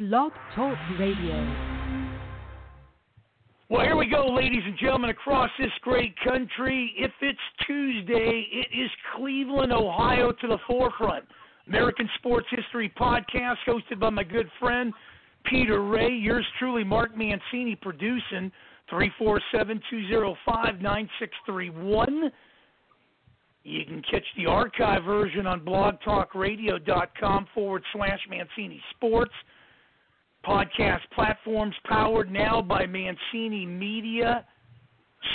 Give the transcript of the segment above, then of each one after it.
Blog Talk Radio. Well, here we go, ladies and gentlemen, across this great country. If it's Tuesday, it is Cleveland, Ohio to the forefront. American Sports History Podcast, hosted by my good friend Peter Ray. Yours truly, Mark Mancini, producing. 347-205-9631. You can catch the archive version on blogtalkradio.com/Mancini Sports. Podcast platforms powered now by Mancini Media.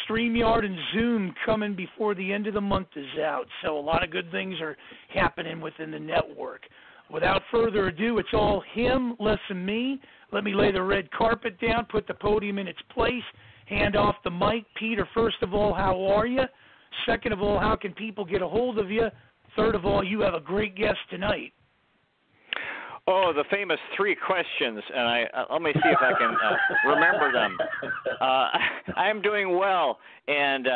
StreamYard and Zoom coming before the end of the month is out. So a lot of good things are happening within the network. Without further ado, it's all him, less than me. Let me lay the red carpet down, put the podium in its place, hand off the mic. Peter, first of all, how are you? Second of all, how can people get a hold of you? Third of all, you have a great guest tonight. Oh, the famous three questions, and let me see if I can remember them. I'm doing well, and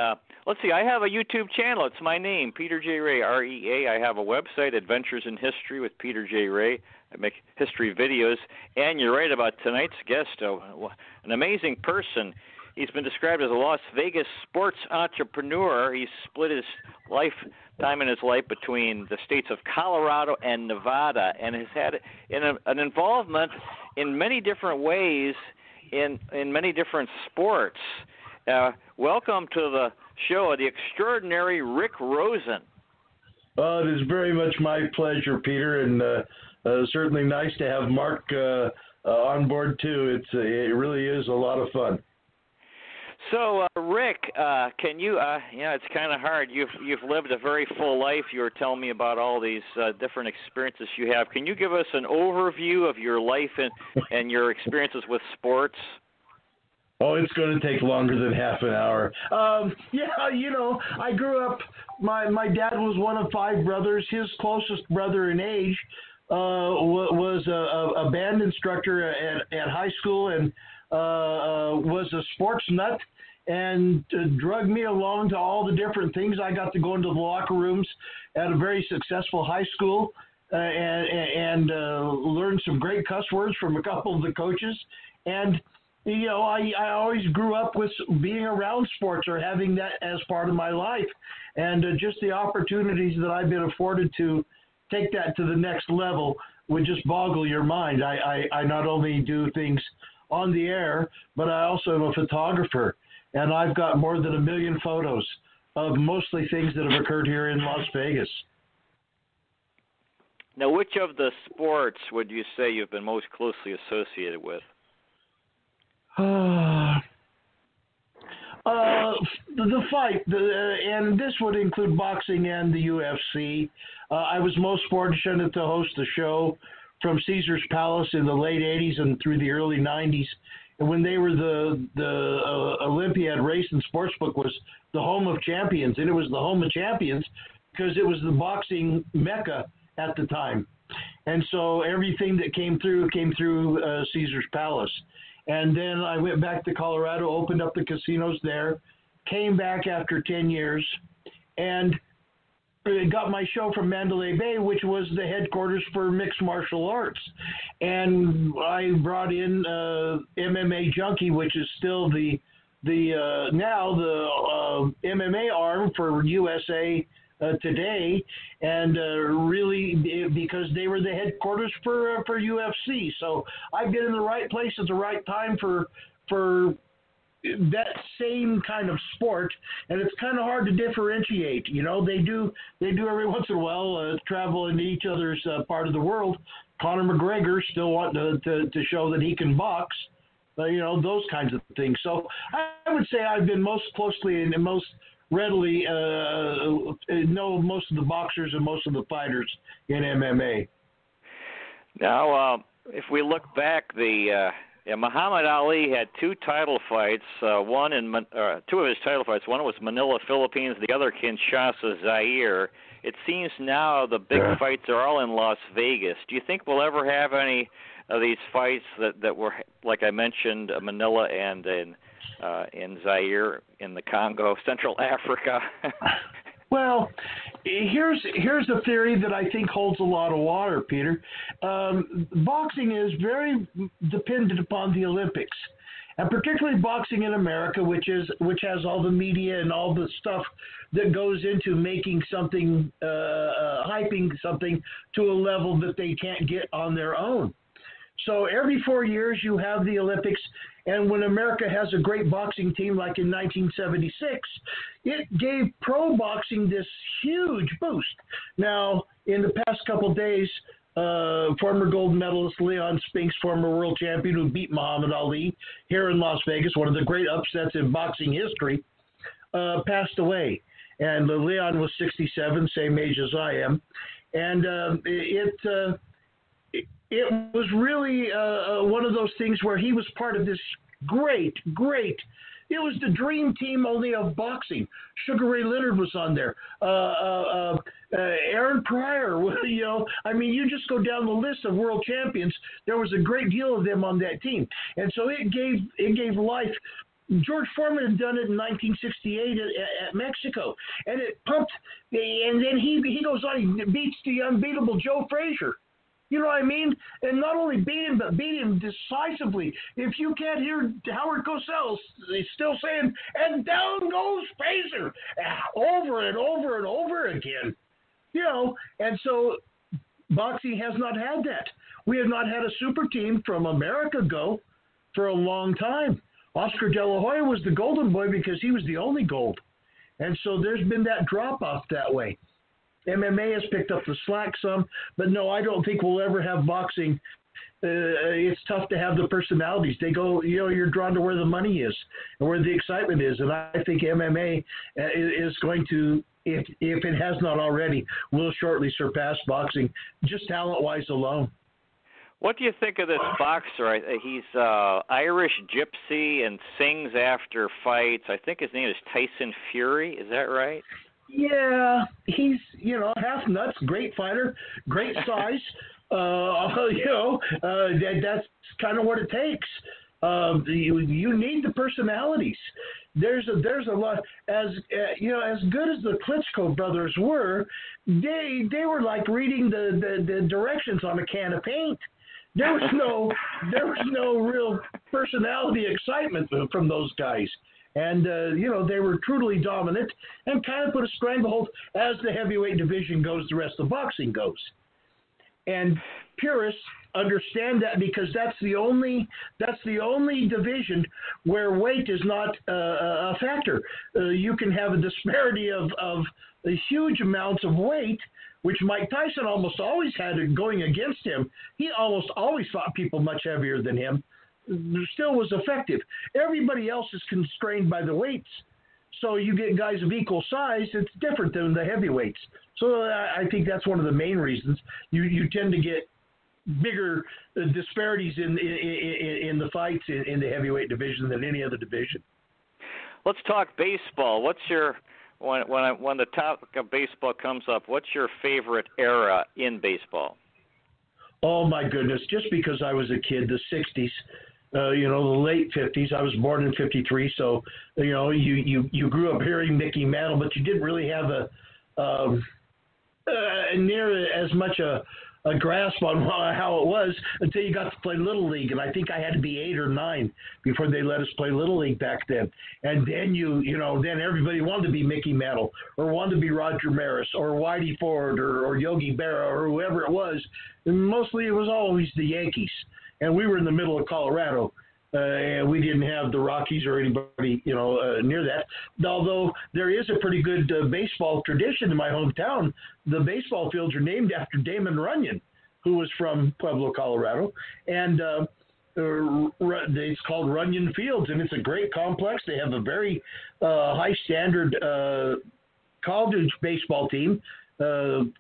let's see, I have a YouTube channel. It's my name, Peter J. Ray, R-E-A. I have a website, Adventures in History with Peter J. Ray. I make history videos, and you're right about tonight's guest, an amazing person. He's been described as a Las Vegas sports entrepreneur. He's split his time in his life between the states of Colorado and Nevada, and has had an involvement in many different ways in many different sports. Welcome to the show, the extraordinary Rick Rosen. Well, it is very much my pleasure, Peter, and certainly nice to have Mark on board too. It really is a lot of fun. So, Rick, can you? It's kind of hard. You've lived a very full life. You were telling me about all these different experiences you have. Can you give us an overview of your life and your experiences with sports? Oh, it's going to take longer than half an hour. I grew up. My dad was one of five brothers. His closest brother in age was a band instructor at high school and was a sports nut and drugged me along to all the different things. I got to go into the locker rooms at a very successful high school and learned some great cuss words from a couple of the coaches. And, I always grew up with being around sports or having that as part of my life. And just the opportunities that I've been afforded to take that to the next level would just boggle your mind. I not only do things on the air, but I also am a photographer, and I've got more than 1 million photos of mostly things that have occurred here in Las Vegas. Now, which of the sports would you say you've been most closely associated with? The fight, and this would include boxing and the UFC. I was most fortunate to host a show from Caesar's Palace in the late 80s and through the early 90s. And when they were the Olympiad Race and Sportsbook was the home of champions. And it was the home of champions because it was the boxing mecca at the time. And so everything that came through Caesar's Palace. And then I went back to Colorado, opened up the casinos there, came back after 10 years, and got my show from Mandalay Bay, which was the headquarters for mixed martial arts. And I brought in MMA Junkie, which is still the MMA arm for USA Today, and really because they were the headquarters for UFC. So I've been in the right place at the right time for that same kind of sport, and it's kind of hard to differentiate. They do every once in a while travel into each other's part of the world. Conor McGregor still wanting to show that he can box, those kinds of things. So I would say I've been most closely and most readily know most of the boxers and most of the fighters in MMA. Now, if we look back, Muhammad Ali had two title fights. Two of his title fights. One was Manila, Philippines. The other Kinshasa, Zaire. It seems now the big fights are all in Las Vegas. Do you think we'll ever have any of these fights that were, like I mentioned, Manila and in Zaire, in the Congo, Central Africa? Well, here's a theory that I think holds a lot of water, Peter. Boxing is very dependent upon the Olympics, and particularly boxing in America, which has all the media and all the stuff that goes into making something, hyping something to a level that they can't get on their own. So every 4 years you have the Olympics, and when America has a great boxing team like in 1976, it gave pro boxing this huge boost. Now, in the past couple of days, former gold medalist Leon Spinks, former world champion who beat Muhammad Ali here in Las Vegas, one of the great upsets in boxing history, passed away. And Leon was 67, same age as I am. And it was really one of those things where he was part of this great, it was the dream team only of boxing. Sugar Ray Leonard was on there. Aaron Pryor, you just go down the list of world champions. There was a great deal of them on that team. And so it gave life. George Foreman had done it in 1968 at Mexico, and it pumped. And then he goes on, he beats the unbeatable Joe Frazier. You know what I mean? And not only beat him, but beat him decisively. If you can't hear Howard Cosell, he's still saying, and down goes Frazier, over and over and over again. And so boxing has not had that. We have not had a super team from America go for a long time. Oscar De La Hoya was the golden boy because he was the only gold. And so there's been that drop-off that way. MMA has picked up the slack some, but no, I don't think we'll ever have boxing. It's tough to have the personalities. They go, you're drawn to where the money is and where the excitement is. And I think MMA is going to, if it has not already, will shortly surpass boxing, just talent-wise alone. What do you think of this boxer? He's Irish gypsy and sings after fights. I think his name is Tyson Fury. Is that right? Yeah, he's, half nuts, great fighter, great size. That's kind of what it takes. You need the personalities. There's a lot. As good as the Klitschko brothers were, they were like reading the directions on a can of paint. There was no real personality excitement from those guys. And, they were truly dominant and kind of put a stranglehold as the heavyweight division goes, the rest of boxing goes. And purists understand that because that's the only division where weight is not a factor. You can have a disparity of huge amounts of weight, which Mike Tyson almost always had it going against him. He almost always fought people much heavier than him. Still was effective. Everybody else is constrained by the weights. So you get guys of equal size, it's different than the heavyweights. So I think that's one of the main reasons. You tend to get bigger disparities in the fights in the heavyweight division than any other division. Let's talk baseball. What's your when the topic of baseball comes up, what's your favorite era in baseball? Oh my goodness! Just because I was a kid, the '60s. The late 50s. I was born in 53, so you grew up hearing Mickey Mantle, but you didn't really have near as much a grasp on how it was until you got to play Little League, and I think I had to be 8 or 9 before they let us play Little League back then. And then then everybody wanted to be Mickey Mantle or wanted to be Roger Maris or Whitey Ford or Yogi Berra or whoever it was. And mostly it was always the Yankees. And we were in the middle of Colorado, and we didn't have the Rockies or anybody, near that. Although there is a pretty good baseball tradition in my hometown. The baseball fields are named after Damon Runyon, who was from Pueblo, Colorado. And it's called Runyon Fields, and it's a great complex. They have a very high standard college baseball team.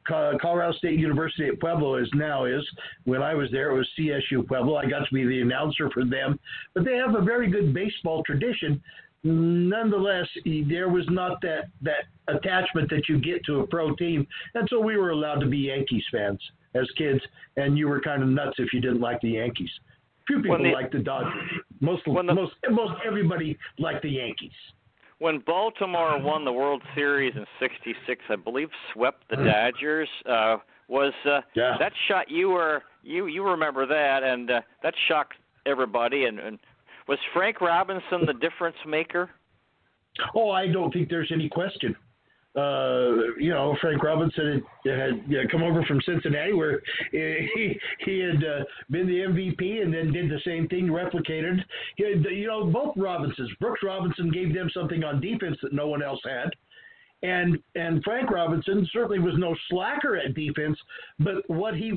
Colorado State University at Pueblo is. When I was there, it was CSU Pueblo. I got to be the announcer for them. But they have a very good baseball tradition. Nonetheless, there was not that attachment that you get to a pro team. And so we were allowed to be Yankees fans as kids, and you were kind of nuts if you didn't like the Yankees. Few people liked the Dodgers. Most everybody liked the Yankees. when Baltimore won the World Series in '66, I believe swept the Dodgers. That shot you remember that, and that shocked everybody. And was Frank Robinson the difference maker? Oh, I don't think there's any question. Frank Robinson had come over from Cincinnati, where he had been the MVP, and then did the same thing, replicated. Both Robinsons. Brooks Robinson gave them something on defense that no one else had. And Frank Robinson certainly was no slacker at defense, but what he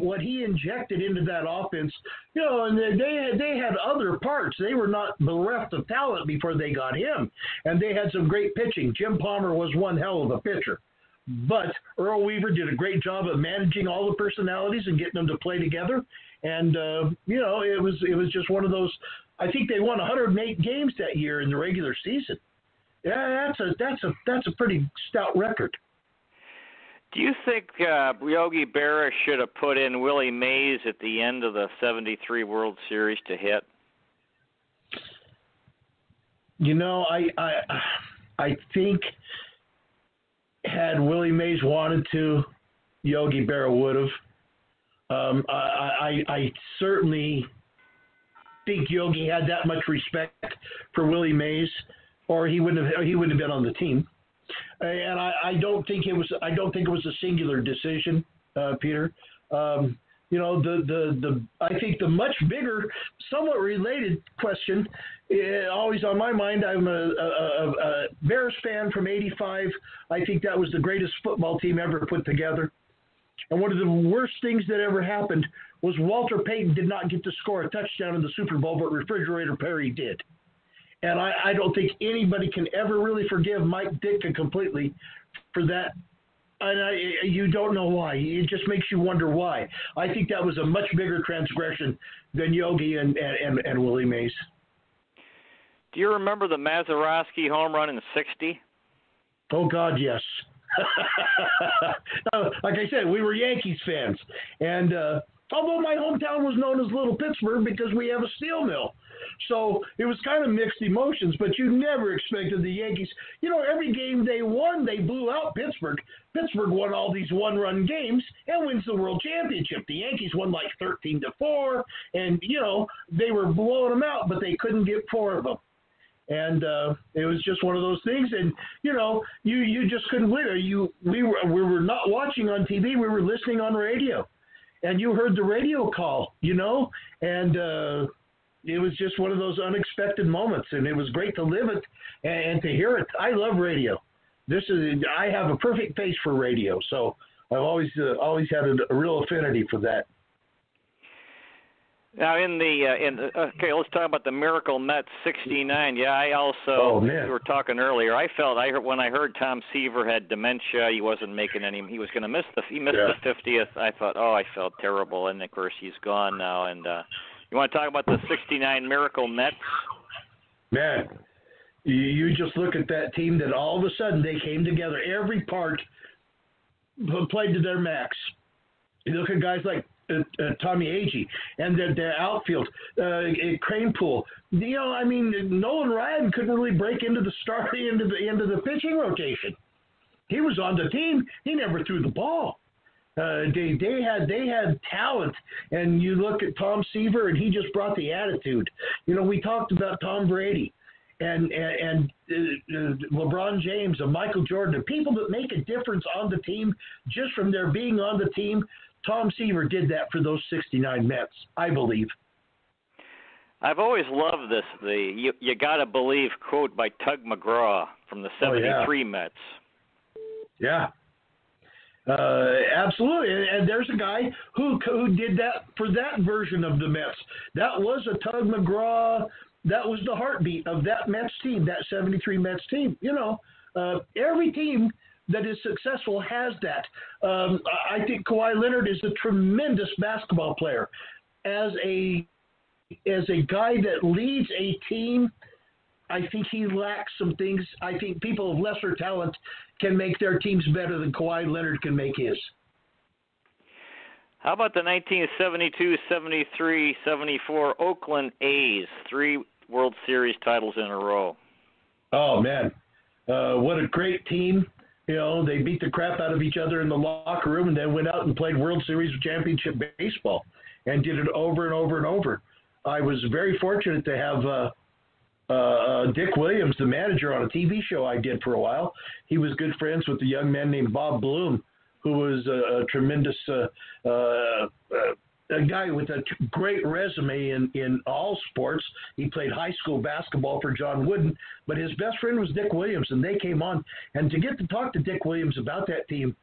injected into that offense, and they had other parts. They were not bereft of talent before they got him, and they had some great pitching. Jim Palmer was one hell of a pitcher, but Earl Weaver did a great job of managing all the personalities and getting them to play together. And it was just one of those. I think they won 108 games that year in the regular season. Yeah, that's a pretty stout record. Do you think Yogi Berra should have put in Willie Mays at the end of the '73 World Series to hit? I think had Willie Mays wanted to, Yogi Berra would have. I certainly think Yogi had that much respect for Willie Mays, or he wouldn't have been on the team. And I don't think it was a singular decision, Peter. I think the much bigger, somewhat related question, always on my mind. I'm a Bears fan from '85. I think that was the greatest football team ever put together. And one of the worst things that ever happened was Walter Payton did not get to score a touchdown in the Super Bowl, but Refrigerator Perry did. And I don't think anybody can ever really forgive Mike Ditka completely for that. And you don't know why. It just makes you wonder why. I think that was a much bigger transgression than Yogi and Willie Mays. Do you remember the Mazeroski home run in '60? Oh, God, yes. Like I said, we were Yankees fans. And although my hometown was known as Little Pittsburgh because we have a steel mill. So it was kind of mixed emotions, but you never expected the Yankees. Every game they won, they blew out Pittsburgh. Pittsburgh won all these one-run games and wins the World Championship. The Yankees won like 13-4, and, they were blowing them out, but they couldn't get 4 of them. And it was just one of those things. And, you just couldn't believe it. We were not watching on TV. We were listening on radio. And you heard the radio call, and it was just one of those unexpected moments, and it was great to live it and to hear it. I love radio. I have a perfect face for radio, so I've always had a real affinity for that. Now, okay, let's talk about the Miracle Mets '69. Yeah, I also. We were talking earlier. When I heard Tom Seaver had dementia, he wasn't making any. He was going to miss the 50th. I thought, I felt terrible, and of course he's gone now. And you want to talk about the '69 Miracle Mets? Man, you just look at that team that all of a sudden they came together. Every part played to their max. You look at guys like Tommy Agee and their outfield, Cranepool. Nolan Ryan couldn't really break into the pitching rotation. He was on the team. He never threw the ball. They had talent, and you look at Tom Seaver, and he just brought the attitude. We talked about Tom Brady and LeBron James and Michael Jordan, and people that make a difference on the team just from their being on the team. Tom Seaver did that for those '69 Mets, I believe. I've always loved this, you gotta believe quote by Tug McGraw from the '73 Mets. Yeah. Absolutely, and there's a guy who did that for that version of the Mets. That was a Tug McGraw. That was the heartbeat of that Mets team, that '73 Mets team. Every team that is successful has that. I think Kawhi Leonard is a tremendous basketball player. As a guy that leads a team, I think he lacks some things. I think people of lesser talent can make their teams better than Kawhi Leonard can make his. How about the 1972, 73, 74 Oakland A's? 3 World Series titles in a row. Oh, man. What a great team. You know, they beat the crap out of each other in the locker room and then went out and played World Series championship baseball and did it over and over and over. I was very fortunate to have Dick Williams, the manager, on a TV show I did for a while. He was good friends with a young man named Bob Bloom, who was a tremendous a guy with a great resume in all sports. He played high school basketball for John Wooden, but his best friend was Dick Williams, and they came on. And to get to talk to Dick Williams about that team,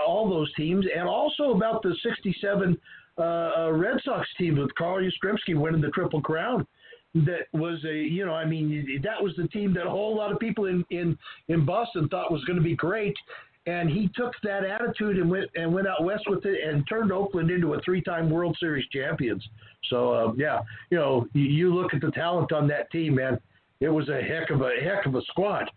all those teams, and also about the 67 Red Sox team with Carl Yastrzemski winning the Triple Crown, that was that was the team that a whole lot of people in Boston thought was going to be great. And he took that attitude and went out west with it and turned Oakland into a 3-time World Series champions. So you look at the talent on that team, man. It was a heck of a squad.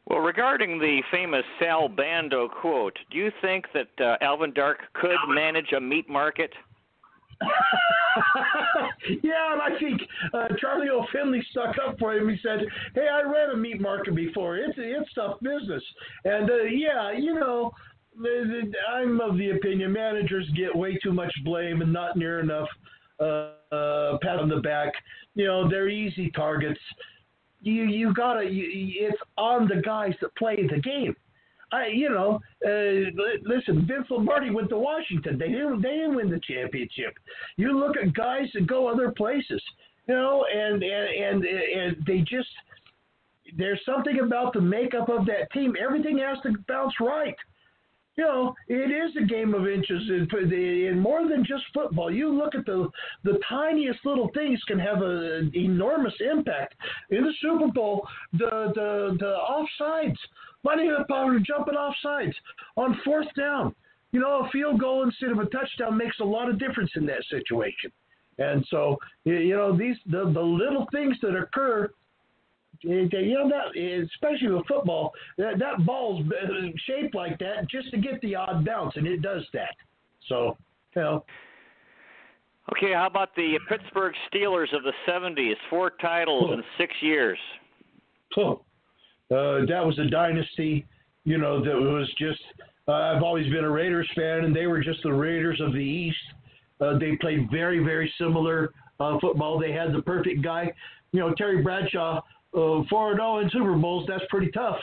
Well, regarding the famous Sal Bando quote, do you think that Alvin Dark could manage a meat market? Yeah, and I think Charlie O'Finley stuck up for him. He said, "Hey, I ran a meat market before. It's tough business." And I'm of the opinion managers get way too much blame and not near enough pat on the back. You know, they're easy targets. It's on the guys that play the game. Listen, Vince Lombardi went to Washington. They didn't win the championship. You look at guys that go other places, and they just, there's something about the makeup of that team. Everything has to bounce right. It is a game of inches, and more than just football. You look at the tiniest little things can have an enormous impact. In the Super Bowl, the offsides, lining up or jumping offsides on 4th down. A field goal instead of a touchdown makes a lot of difference in that situation. And so, the little things that occur. That, especially with football, that ball's shaped like that just to get the odd bounce, and it does that. So, Okay, how about the Pittsburgh Steelers of the 70s? 4 titles in 6 years. That was a dynasty, that was just, I've always been a Raiders fan, and they were just the Raiders of the East. They played very, very similar football. They had the perfect guy. Terry Bradshaw, 4-0 in Super Bowls, that's pretty tough.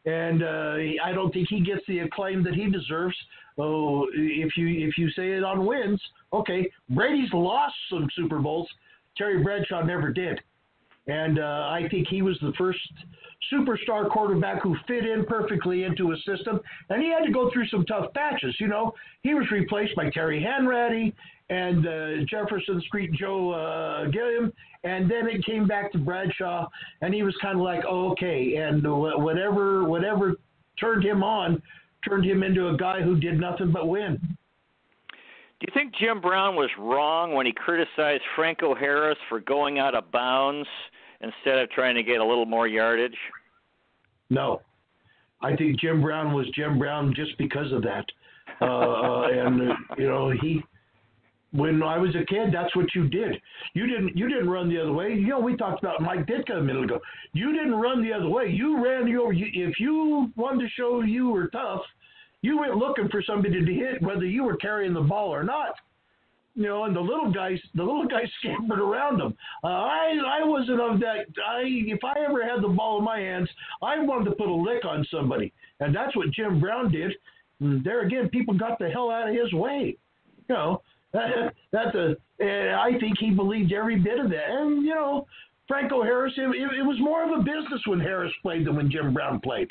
And I don't think he gets the acclaim that he deserves. If you say it on wins, okay, Brady's lost some Super Bowls. Terry Bradshaw never did. And I think he was the first superstar quarterback who fit in perfectly into a system. And he had to go through some tough patches. He was replaced by Terry Hanratty and Jefferson Street Joe Gilliam. And then it came back to Bradshaw, and he was kind of like, oh, okay. And whatever turned him into a guy who did nothing but win. Do you think Jim Brown was wrong when he criticized Franco Harris for going out of bounds instead of trying to get a little more yardage? No. I think Jim Brown was Jim Brown just because of that. When I was a kid, that's what you did. You didn't run the other way. We talked about Mike Ditka a minute ago. You didn't run the other way. You ran if you wanted to show you were tough, you went looking for somebody to hit, whether you were carrying the ball or not. And the little guys scampered around them. I wasn't of that. If I ever had the ball in my hands, I wanted to put a lick on somebody, and that's what Jim Brown did. And there again, people got the hell out of his way. I think he believed every bit of that. And Franco Harris, it was more of a business when Harris played than when Jim Brown played.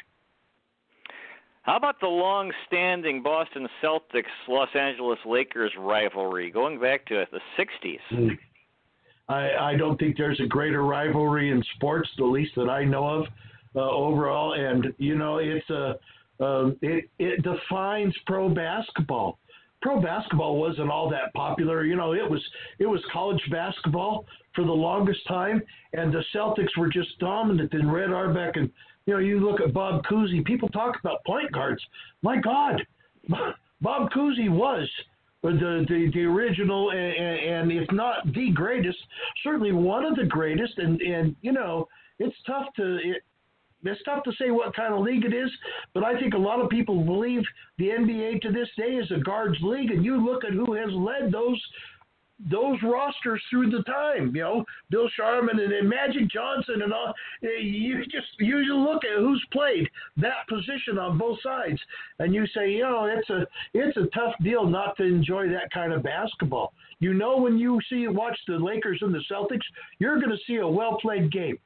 How about the long-standing Boston Celtics Los Angeles Lakers rivalry going back to the 60s? I don't think there's a greater rivalry in sports, the least that I know of overall. And it defines pro basketball. Pro basketball wasn't all that popular. It was college basketball for the longest time, and the Celtics were just dominant. And Red Auerbach, and you look at Bob Cousy. People talk about point guards. My God, Bob Cousy was the original, and if not the greatest, certainly one of the greatest. And it's tough to it's tough to say what kind of league it is, but I think a lot of people believe the NBA to this day is a guards league, and you look at who has led those rosters through the time, Bill Sharman and Magic Johnson and all. You look at who's played that position on both sides, and you say, it's a tough deal not to enjoy that kind of basketball. When you watch the Lakers and the Celtics, you're going to see a well-played game.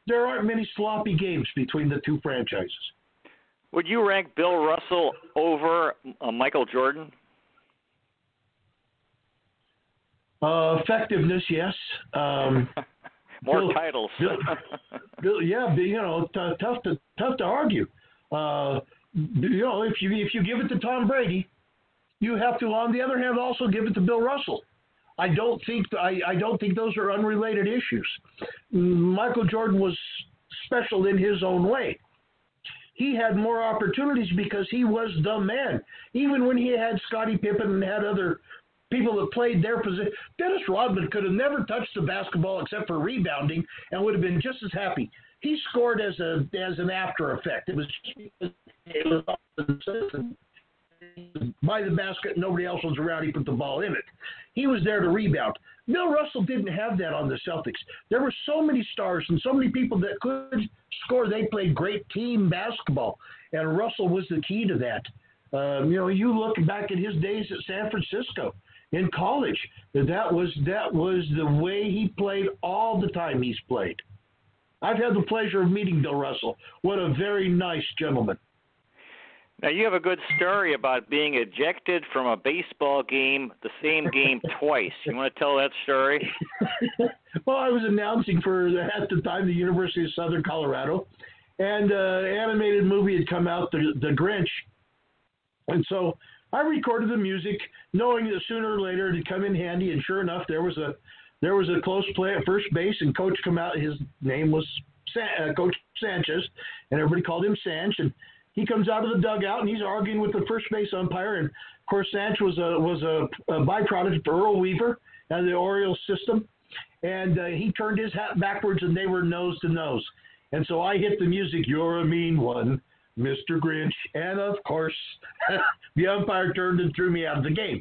There aren't many sloppy games between the two franchises. Would you rank Bill Russell over Michael Jordan? Effectiveness, yes. More titles. Bill, tough to argue. If you give it to Tom Brady, you have to, on the other hand, also give it to Bill Russell. I don't think those are unrelated issues. Michael Jordan was special in his own way. He had more opportunities because he was the man. Even when he had Scottie Pippen and had other people that played their position, Dennis Rodman could have never touched the basketball except for rebounding and would have been just as happy. He scored as an after effect. It was just by the basket, nobody else was around. He put the ball in it. He was there to rebound. Bill Russell didn't have that on the Celtics. There were so many stars and so many people that could score. They played great team basketball, and Russell was the key to that. You look back at his days at San Francisco in college. That was the way he played all the time he's played. I've had the pleasure of meeting Bill Russell. What a very nice gentleman. Now, you have a good story about being ejected from a baseball game, the same game twice. You want to tell that story? Well, I was announcing at the time, the University of Southern Colorado, and an animated movie had come out, The Grinch. And so I recorded the music, knowing that sooner or later it'd come in handy, and sure enough, there was a close play at first base, and Coach come out. His name was Coach Sanchez, and everybody called him Sanch, and he comes out of the dugout and he's arguing with the first base umpire. And of course, Sanch was a byproduct of Earl Weaver and the Orioles system. And he turned his hat backwards and they were nose to nose. And so I hit the music, "You're a mean one, Mr. Grinch." And of course, the umpire turned and threw me out of the game.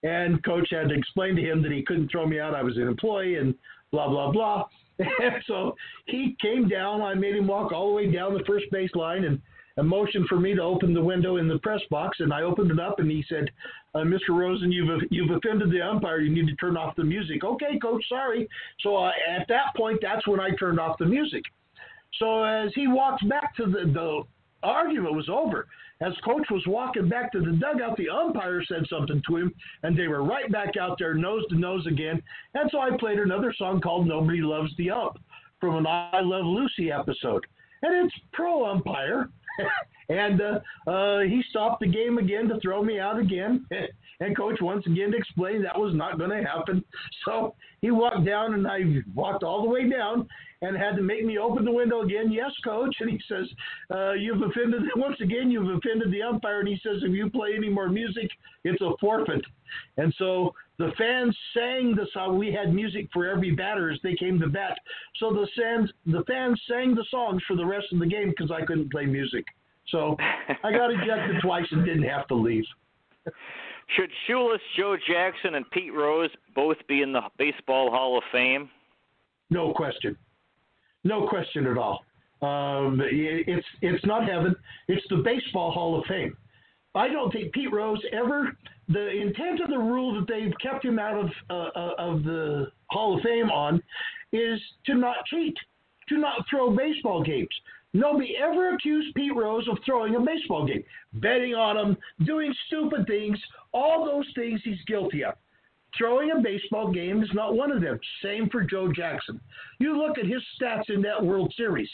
And Coach had to explain to him that he couldn't throw me out. I was an employee and blah, blah, blah. And so he came down. I made him walk all the way down the first base line and a motion for me to open the window in the press box, and I opened it up, and he said, "Mr. Rosen, you've offended the umpire. You need to turn off the music." "Okay, Coach, sorry." So at that point, that's when I turned off the music. So as he walked back to the argument was over. As Coach was walking back to the dugout, the umpire said something to him, and they were right back out there nose to nose again. And so I played another song called "Nobody Loves the Ump" from an I Love Lucy episode. And it's pro umpire. And he stopped the game again to throw me out again. And Coach once again explained that was not going to happen. So he walked down, and I walked all the way down and had to make me open the window again. "Yes, Coach." And he says, you've offended the umpire. And he says, "If you play any more music, it's a forfeit." And so the fans sang the song. We had music for every batter as they came to bat. So the fans sang the songs for the rest of the game because I couldn't play music. So I got ejected twice and didn't have to leave. Should shoeless Joe Jackson and Pete Rose both be in the Baseball Hall of Fame? No question. No question at all. It's not heaven. It's the Baseball Hall of Fame. I don't think Pete Rose ever. The intent of the rule that they've kept him out of the Hall of Fame on is to not cheat, to not throw baseball games. Nobody ever accused Pete Rose of throwing a baseball game, betting on him, doing stupid things, all those things he's guilty of. Throwing a baseball game is not one of them. Same for Joe Jackson. You look at his stats in that World Series.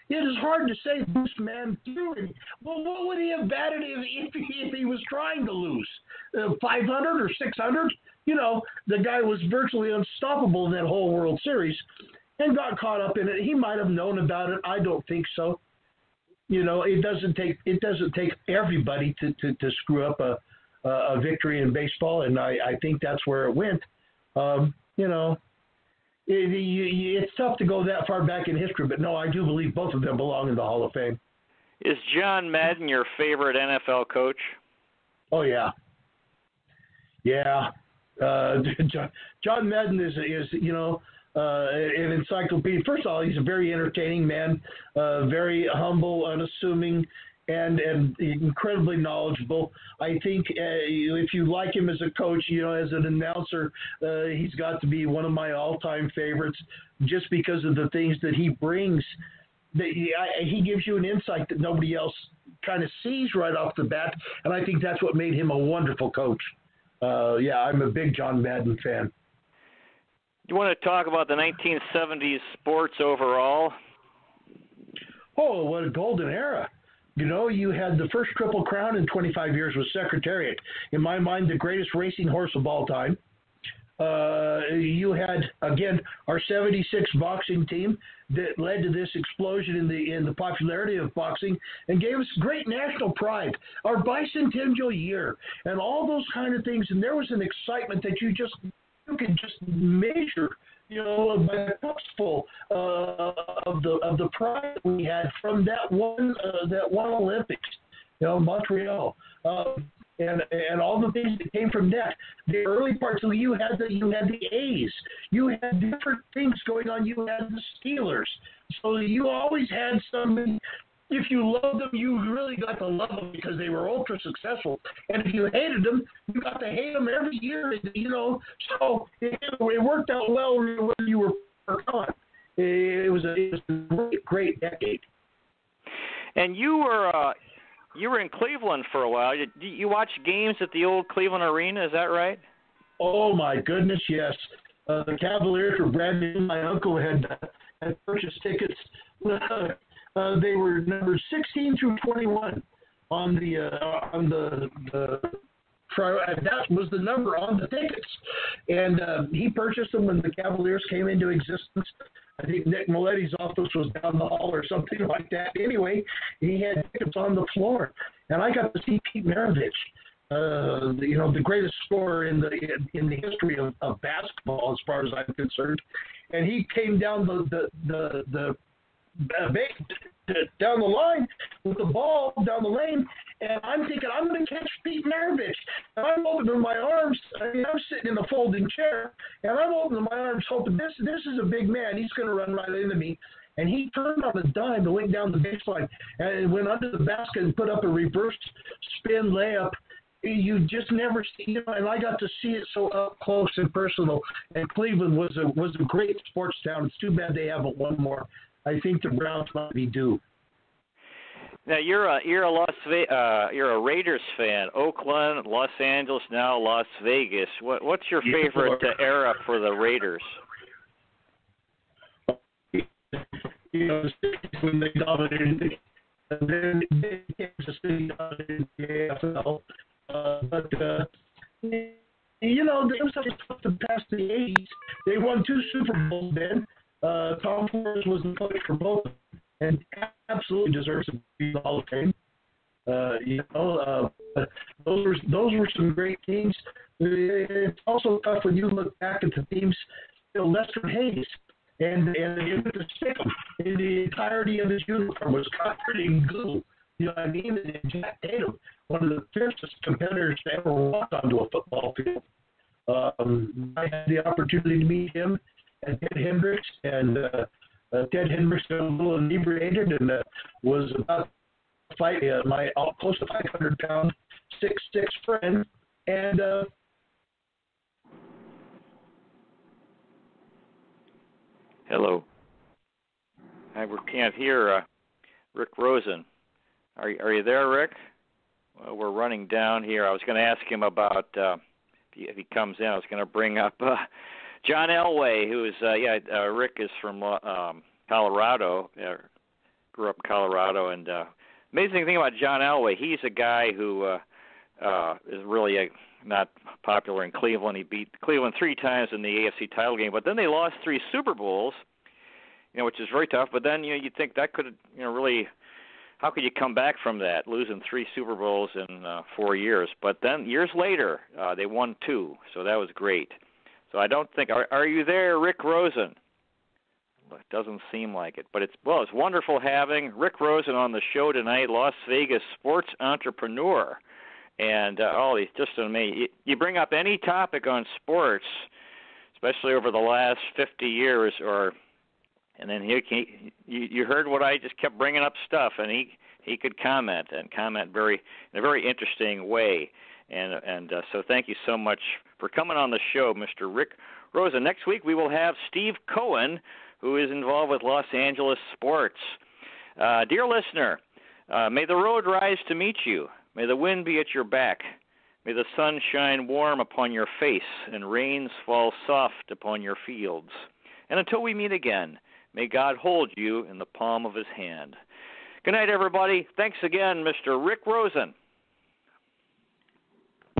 It is hard to say this man threw it. Well, what would he have batted if he was trying to lose? 500 or 600? The guy was virtually unstoppable in that whole World Series and got caught up in it. He might have known about it. I don't think so. It doesn't take everybody to screw up a victory in baseball, and I think that's where it went. It's tough to go that far back in history, but no, I do believe both of them belong in the Hall of Fame. Is John Madden your favorite NFL coach? Oh yeah. John Madden is an encyclopedia. First of all, he's a very entertaining man, very humble, unassuming, and incredibly knowledgeable. I think if you like him as a coach, as an announcer, he's got to be one of my all-time favorites, just because of the things that he brings. He gives you an insight that nobody else kind of sees right off the bat, and I think that's what made him a wonderful coach. I'm a big John Madden fan. You want to talk about the 1970s sports overall? Oh, what a golden era. You had the first Triple Crown in 25 years with Secretariat. In my mind, the greatest racing horse of all time. You had, again, our 76 boxing team that led to this explosion in the popularity of boxing and gave us great national pride. Our bicentennial year and all those kind of things. And there was an excitement that you could just measure, by the cups full of the pride we had from that one Olympics, Montreal. And all the things that came from that. The early parts of you had the A's. You had different things going on. You had the Steelers. So you always had somebody. If you loved them, you really got to love them because they were ultra successful. And if you hated them, you got to hate them every year. So it worked out well whether you were gone. It was a great decade. And you were in Cleveland for a while. You watched games at the old Cleveland Arena, is that right? Oh, my goodness, yes. The Cavaliers were brand new. My uncle had purchased tickets. They were numbered 16 through 21 on the that was the number on the tickets. And he purchased them when the Cavaliers came into existence. I think Nick Milletti's office was down the hall or something like that. Anyway, he had tickets on the floor, and I got to see Pete Maravich, the greatest scorer in the history of basketball, as far as I'm concerned. And he came down the down the line with the ball down the lane, and I'm thinking I'm going to catch Pete Maravich. And I'm opening my arms. I'm sitting in a folding chair, and I'm opening my arms hoping this is a big man. He's going to run right into me. And he turned on a dime and went down the baseline and went under the basket and put up a reverse spin layup. You just never see it, and I got to see it so up close and personal. And Cleveland was a great sports town. It's too bad they haven't won more. I think the Browns might be due. Now you're a Raiders fan. Oakland, Los Angeles, now Las Vegas. What's your favorite era for the Raiders? When they dominated, and then Kansas City dominated the AFL. But it was tough to pass the 80s. They won 2 Super Bowls then. Tom Flores was the coach for both, and absolutely deserves to be in the Hall of Fame. Those were some great teams. It's also tough when you look back at the teams. Lester Hayes and the Stickum in the entirety of his uniform was covered in glue. You know what I mean? And Jack Tatum, one of the fiercest competitors to ever walk onto a football field. I had the opportunity to meet him and Ted Hendricks, and Ted Hendricks got a little inebriated and was about to fight my close to 500-pound 6'6" friend. And hello. I can't hear Rick Rosen. Are you there, Rick? Well, we're running down here. I was going to ask him about if he comes in. I was going to bring up John Elway, who is Rick is from Colorado. Grew up in Colorado, and amazing thing about John Elway, he's a guy who is really not popular in Cleveland. He beat Cleveland 3 times in the AFC title game, but then they lost 3 Super Bowls, which is very tough. But then you'd think that could really, how could you come back from that, losing 3 Super Bowls in 4 years? But then years later, they won 2, so that was great. So I don't think. Are you there, Rick Rosen? It doesn't seem like it, but it's wonderful having Rick Rosen on the show tonight, Las Vegas sports entrepreneur, and he's just amazing. You bring up any topic on sports, especially over the last 50 years, and then you heard what I just kept bringing up stuff, and he could comment in a very interesting way, and so thank you so much for coming on the show, Mr. Rick Rosen. Next week we will have Steve Cohen, who is involved with Los Angeles sports. Dear listener, may the road rise to meet you. May the wind be at your back. May the sun shine warm upon your face and rains fall soft upon your fields. And until we meet again, may God hold you in the palm of his hand. Good night, everybody. Thanks again, Mr. Rick Rosen.